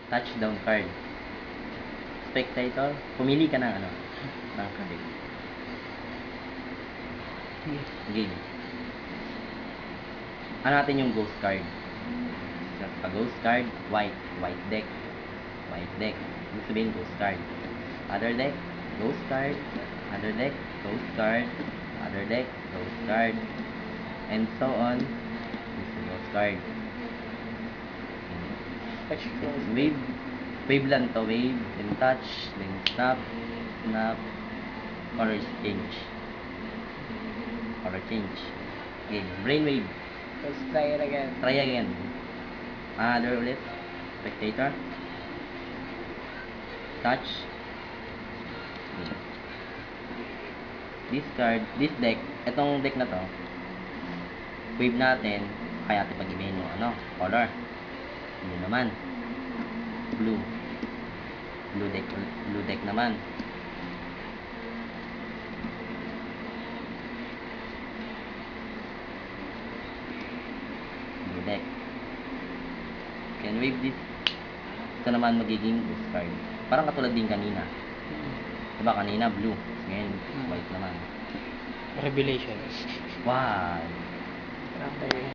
Touchdown card. Spectator, pumili ka ng ano, ng card. Game. Ano natin yung ghost card? A ghost card, white deck. White deck. Ibig sabihin ghost card. Other deck, ghost card. Other deck, ghost card. Other deck, ghost card. And so on. This is ghost card. Wave. Wave lang to, wave. Then touch. Then snap. Snap. Color change. Color change. Game. Brainwave. Let's try it again. Try again. Another ulit. Spectator. Touch. This card, this deck, itong deck na to, wave natin, kaya natin pag-ibahin yung ano, color. Hindi naman. Blue. Blue deck naman. Blue deck. Can wave this. Ito naman magiging ghost card. Parang katulad din kanina. Diba kanina blue. Ngayon white naman. Revelation. Wow. Okay.